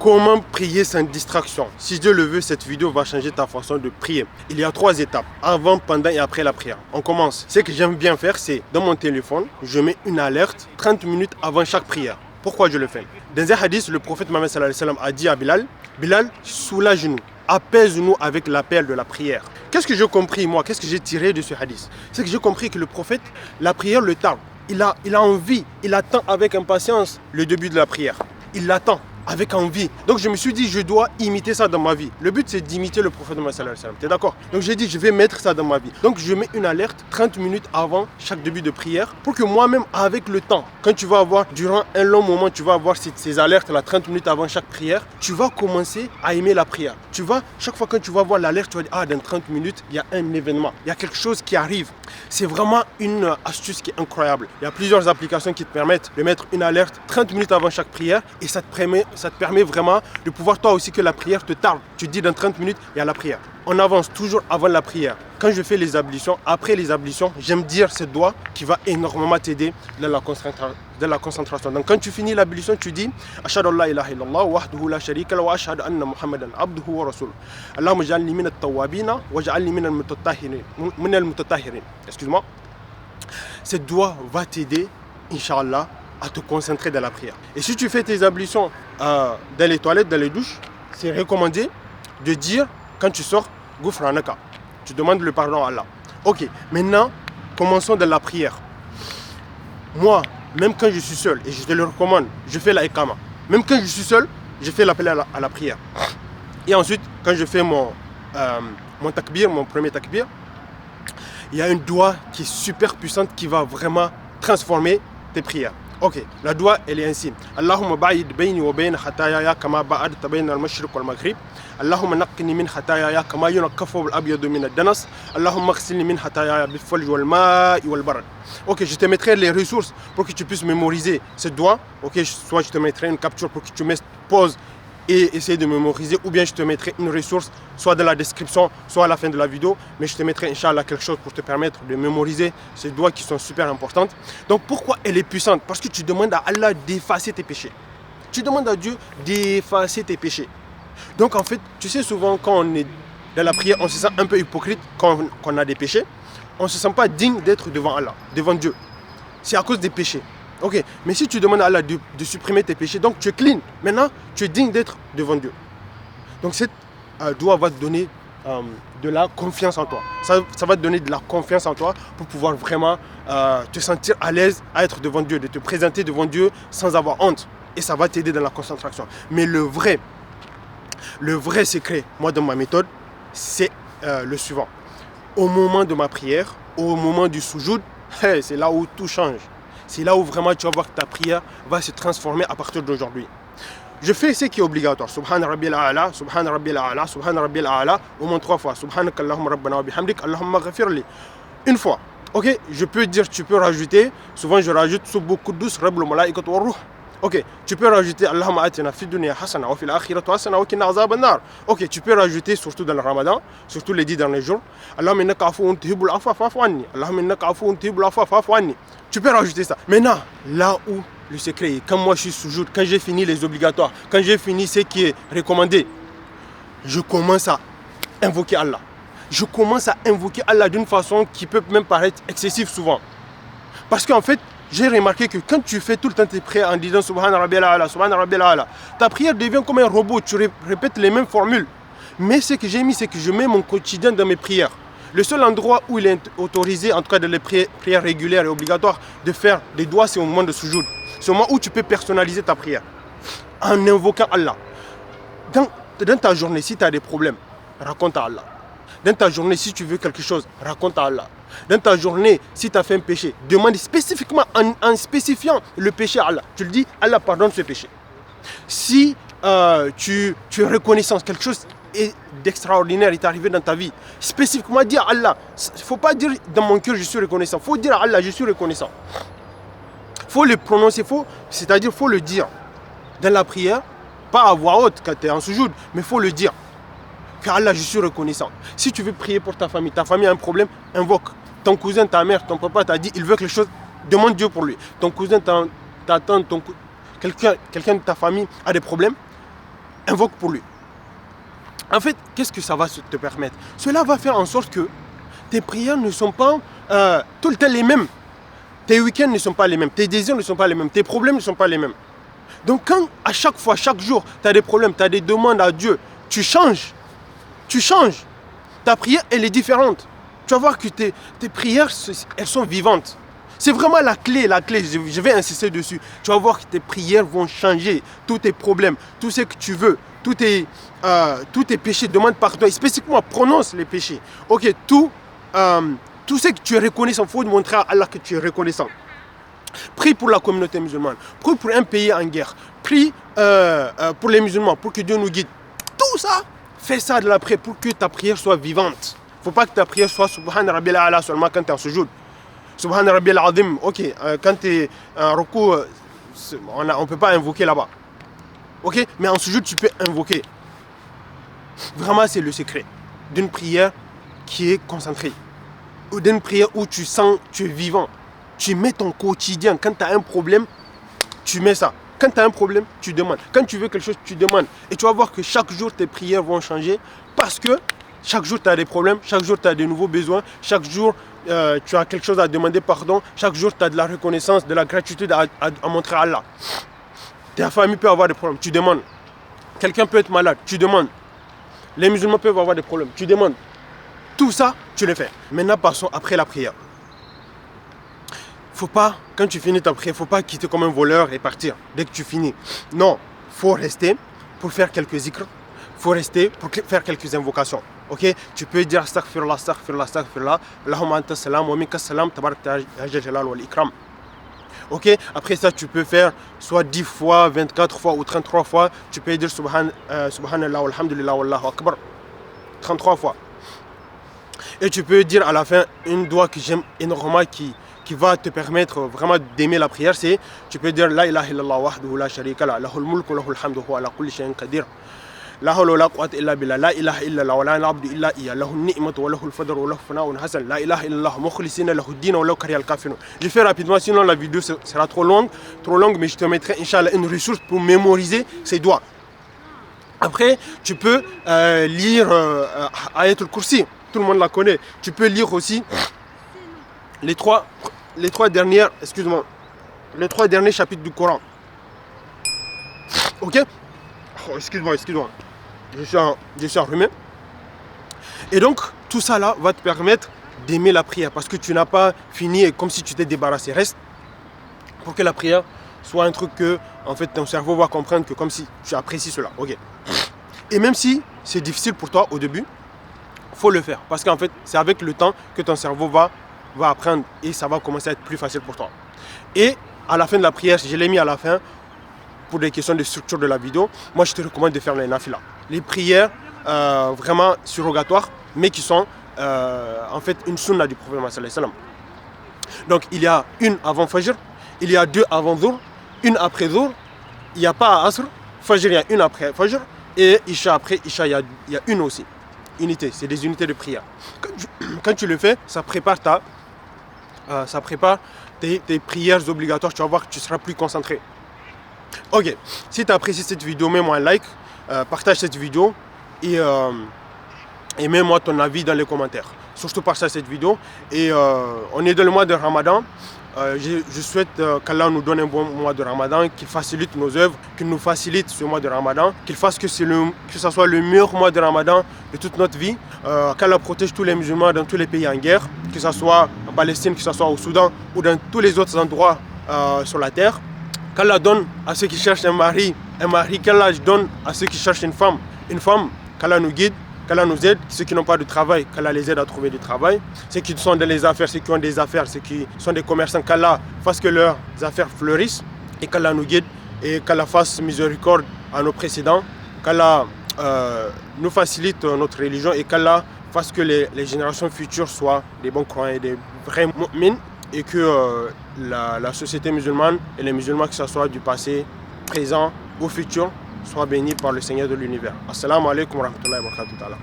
Comment prier sans distraction? Si Dieu le veut, cette vidéo va changer ta façon de prier. Il y a 3 étapes, avant, pendant et après la prière. On commence. Ce que j'aime bien faire, c'est dans mon téléphone, je mets une alerte 30 minutes avant chaque prière. Pourquoi je le fais? Dans un hadith, le prophète Mohammed sallallahu alayhi wa sallam a dit à Bilal, Bilal, soulage-nous, apaise-nous avec l'appel de la prière. Qu'est-ce que j'ai compris moi? Qu'est-ce que j'ai tiré de ce hadith? C'est que j'ai compris que le prophète, la prière le tarde. Il a envie, il attend avec impatience le début de la prière. Il l'attend avec envie. Donc je me suis dit, je dois imiter ça dans ma vie. Le but c'est d'imiter le prophète Mohammed sallallahu alayhi wa sallam. T'es d'accord? Donc j'ai dit, je vais mettre ça dans ma vie. Donc je mets une alerte 30 minutes avant chaque début de prière pour que moi-même, avec le temps, quand tu vas avoir, durant un long moment, tu vas avoir ces alertes là 30 minutes avant chaque prière, tu vas commencer à aimer la prière. Tu vas, chaque fois que tu vas voir l'alerte, tu vas dire, ah, dans 30 minutes, il y a un événement, il y a quelque chose qui arrive. C'est vraiment une astuce qui est incroyable. Il y a plusieurs applications qui te permettent de mettre une alerte 30 minutes avant chaque prière et ça te permet vraiment de pouvoir toi aussi que la prière te tarde. Tu te dis dans 30 minutes, il y a la prière. On avance toujours avant la prière. Quand je fais les ablutions, après les ablutions, j'aime dire cette doigt qui va énormément t'aider dans la concentration. Donc quand tu finis l'ablution, tu dis Ashhadu an la ilaha illallah wahdahu la sharika lahu wa ashhadu anna Muhammadan abduhu wa rasuluhu. Allahumma ij'alni min at-tawwabin waj'alni min al-mutatahhirin. Excuse-moi. Cette doigt va t'aider, Inch'Allah, à te concentrer dans la prière. Et si tu fais tes ablutions dans les toilettes, dans les douches, c'est recommandé de dire quand tu sors Ghufranaka. Tu demandes le pardon à Allah. Ok, maintenant, commençons dans la prière. Moi, même quand je suis seul, et je te le recommande, je fais la Iqama. Même quand je suis seul, je fais l'appel à la prière. Et ensuite, quand je fais mon takbir, mon premier takbir, il y a une doigt qui est super puissante qui va vraiment transformer tes prières. Ok, la doigt elle est ainsi. Allahumma ba'id bayni wa bayna khatayaya kama ba'adta bayna al-mashriq wal maghrib. Allahumma naqqini min khatayaya kama yunqaffu al-abyadu min ad-danas. Allahumma ighsilni min khatayaya bil-thalj wal ma'i wal barad. Ok, je te mettrai les ressources pour que tu puisses mémoriser ce doigt. Ok, soit je te mettrai une capture pour que tu poses et essayer de mémoriser, ou bien je te mettrai une ressource, soit dans la description, soit à la fin de la vidéo, mais je te mettrai, Inch'Allah, quelque chose pour te permettre de mémoriser ces doigts qui sont super importantes. Donc pourquoi elle est puissante? Parce que tu demandes à Allah d'effacer tes péchés. Tu demandes à Dieu d'effacer tes péchés. Donc en fait, tu sais, souvent quand on est dans la prière, on se sent un peu hypocrite quand on a des péchés. On ne se sent pas digne d'être devant Allah, devant Dieu. C'est à cause des péchés. Ok, mais si tu demandes à Allah de supprimer tes péchés, donc tu es clean. Maintenant, tu es digne d'être devant Dieu. Donc cette doigt va te donner de la confiance en toi. Ça va te donner de la confiance en toi pour pouvoir vraiment te sentir à l'aise à être devant Dieu, de te présenter devant Dieu sans avoir honte. Et ça va t'aider dans la concentration. Mais le vrai secret, moi dans ma méthode, c'est le suivant. Au moment de ma prière, au moment du soujoud, c'est là où tout change. C'est là où vraiment tu vas voir que ta prière va se transformer à partir d'aujourd'hui. Je fais ce qui est obligatoire. Subhana rabbil a'la, subhana rabbil a'la, subhana rabbil a'la, au moins 3 fois. Subhanaka Allahumma rabbana wa bihamdik, Allahumma ghafirli. Une fois. Ok, je peux dire, tu peux rajouter. Souvent je rajoute Subbu Quddus Rabbul Mala'ikat wa Ruh. Ok, tu peux rajouter Allahumma atina fid dunya hasana wa fil akhirati hasana wa qina azaban nar. Ok, tu peux rajouter surtout dans le Ramadan, surtout les 10 derniers jours. Allahumma innaka afuwwun tuhibbul afwa fa'fu anni. Allahumma innaka afuwwun tuhibbul afwa fa'fu anni. Tu peux rajouter ça. Maintenant, là où le secret est, quand moi je suis sous-jour, quand j'ai fini les obligatoires, quand j'ai fini ce qui est recommandé, je commence à invoquer Allah. Je commence à invoquer Allah d'une façon qui peut même paraître excessive souvent. Parce qu'en fait, j'ai remarqué que quand tu fais tout le temps tes prières en disant Subhana rabbil a'la, Subhana rabbil a'la, ta prière devient comme un robot, tu répètes les mêmes formules. Mais ce que j'ai mis, c'est que je mets mon quotidien dans mes prières. Le seul endroit où il est autorisé, en tout cas dans les prières régulières et obligatoires, de faire des doigts, c'est au moment de soujoud. C'est au moment où tu peux personnaliser ta prière en invoquant Allah. Dans ta journée, si tu as des problèmes, raconte à Allah. Dans ta journée, si tu veux quelque chose, raconte à Allah. Dans ta journée, si tu as fait un péché, demande spécifiquement, en spécifiant le péché à Allah. Tu le dis, Allah pardonne ce péché. Si tu es reconnaissant, quelque chose d'extraordinaire est arrivé dans ta vie, spécifiquement dis à Allah. Il ne faut pas dire dans mon cœur je suis reconnaissant. Il faut dire à Allah je suis reconnaissant. Il faut le prononcer, c'est-à-dire il faut le dire dans la prière, pas à voix haute quand tu es en soujoud, mais il faut le dire. Car Allah, je suis reconnaissant. Si tu veux prier pour ta famille a un problème, invoque. Ton cousin, ta mère, ton papa t'a dit, il veut quelque chose, demande Dieu pour lui. Ton cousin, ta tante, quelqu'un de ta famille a des problèmes, invoque pour lui. En fait, qu'est-ce que ça va te permettre? Cela va faire en sorte que tes prières ne sont pas tout le temps les mêmes. Tes week-ends ne sont pas les mêmes. Tes désirs ne sont pas les mêmes. Tes problèmes ne sont pas les mêmes. Donc quand à chaque fois, chaque jour, tu as des problèmes, tu as des demandes à Dieu, tu changes. Tu changes. Ta prière, elle est différente. Tu vas voir que tes prières, elles sont vivantes. C'est vraiment la clé, je vais insister dessus. Tu vas voir que tes prières vont changer. Tous tes problèmes, tout ce que tu veux, tous tes péchés, demande pardon. Et spécifiquement, prononce les péchés. Ok, tout ce que tu es reconnaissant, il faut montrer à Allah que tu es reconnaissant. Prie pour la communauté musulmane. Prie pour un pays en guerre. Prie pour les musulmans, pour que Dieu nous guide. Tout ça, fais ça de la prière pour que ta prière soit vivante. Il ne faut pas que ta prière soit Subhana Rabbil A'la seulement quand tu es en sujoud. Subhana Rabbil Azim, ok, quand tu es en ruku, on ne peut pas invoquer là-bas. Ok, mais en sujoud, tu peux invoquer. Vraiment, c'est le secret d'une prière qui est concentrée. Ou d'une prière où tu sens, tu es vivant. Tu mets ton quotidien. Quand tu as un problème, tu mets ça. Quand tu as un problème, tu demandes. Quand tu veux quelque chose, tu demandes. Et tu vas voir que chaque jour, tes prières vont changer parce que chaque jour, tu as des problèmes. Chaque jour, tu as de nouveaux besoins. Chaque jour, tu as quelque chose à demander pardon. Chaque jour, tu as de la reconnaissance, de la gratitude à montrer à Allah. Ta famille peut avoir des problèmes. Tu demandes. Quelqu'un peut être malade. Tu demandes. Les musulmans peuvent avoir des problèmes. Tu demandes. Tout ça, tu le fais. Maintenant, passons après la prière. Faut pas, quand tu finis ta prière, faut pas quitter comme un voleur et partir dès que tu finis. Non, faut rester pour faire quelques zikrs. Faut rester pour faire quelques invocations. Ok? Tu peux dire astaghfirullah, astaghfirullah, astaghfirullah. Allahumma anta salam wa minka salam, tabarak ya jalal wal ikram. Ok? Après ça, tu peux faire soit 10 fois, 24 fois ou 33 fois. Tu peux dire subhanallah, walhamdulillah, wallahu akbar. 33 fois. Et tu peux dire à la fin une doigt que j'aime énormément qui va te permettre vraiment d'aimer la prière, c'est tu peux dire la ilaha illallah wahdahu la sharika la lahul mulku lahul hamdu huwa ala kulli shay'in qadir la hawla wala quwwata illa billah la ilaha illallah wa la na'budu illa iyyah lahun ni'matu wa lahul fadlu wa lahu fana'un hasan la ilaha illallah mukhlisina lahu ad-din wa law karihal kafirun. Je fais rapidement sinon la vidéo sera trop longue mais je te mettrai inchallah une ressource pour mémoriser ces doigts. Après tu peux lire Ayatul Kursi, tout le monde la connaît. Tu peux lire aussi les trois derniers chapitres du Coran. Ok? Oh, excuse-moi. Je suis enrhumé. Et donc, tout ça là va te permettre d'aimer la prière parce que tu n'as pas fini et comme si tu t'es débarrassé. Reste pour que la prière soit un truc que, en fait, ton cerveau va comprendre que comme si tu apprécies cela. Ok? Et même si c'est difficile pour toi au début, faut le faire parce qu'en fait, c'est avec le temps que ton cerveau va apprendre et ça va commencer à être plus facile pour toi. Et à la fin de la prière, je l'ai mis à la fin pour des questions de structure de la vidéo. Moi, je te recommande de faire les nafila. Les prières vraiment surrogatoires, mais qui sont en fait une sunna du prophète sallallahu alayhi wa sallam. Donc, il y a une avant Fajr, il y a deux avant Dhuhr, une après Dhuhr, il n'y a pas à Asr, Fajr, il y a une après Fajr, et Isha après Isha, il y a une aussi. Unité, c'est des unités de prière. Quand tu le fais, ça prépare tes prières obligatoires. Tu vas voir que tu seras plus concentré. Ok, si tu as apprécié cette vidéo, mets-moi un like, partage cette vidéo et mets-moi ton avis dans les commentaires. Surtout partage cette vidéo. Et on est dans le mois de Ramadan. Je souhaite qu'Allah nous donne un bon mois de Ramadan, qu'il facilite nos œuvres, qu'il nous facilite ce mois de Ramadan, qu'il fasse que ça soit le meilleur mois de Ramadan de toute notre vie, qu'Allah protège tous les musulmans dans tous les pays en guerre, que ce soit en Palestine, que ce soit au Soudan ou dans tous les autres endroits sur la terre, qu'Allah donne à ceux qui cherchent un mari, qu'Allah donne à ceux qui cherchent une femme, qu'Allah nous guide, qu'Allah nous aide, ceux qui n'ont pas de travail, qu'Allah les aide à trouver du travail, ceux qui sont dans les affaires, ceux qui ont des affaires, ceux qui sont des commerçants, qu'Allah fasse que leurs affaires fleurissent et qu'Allah nous guide et qu'Allah fasse miséricorde à nos précédents, qu'Allah nous facilite notre religion et qu'Allah fasse que les générations futures soient des bons croyants et des vrais mu'mins et que la société musulmane et les musulmans, que ce soit du passé, présent ou futur, soient bénis par le Seigneur de l'univers. Assalamu alaikum wa rahmatullahi wa barakatuh.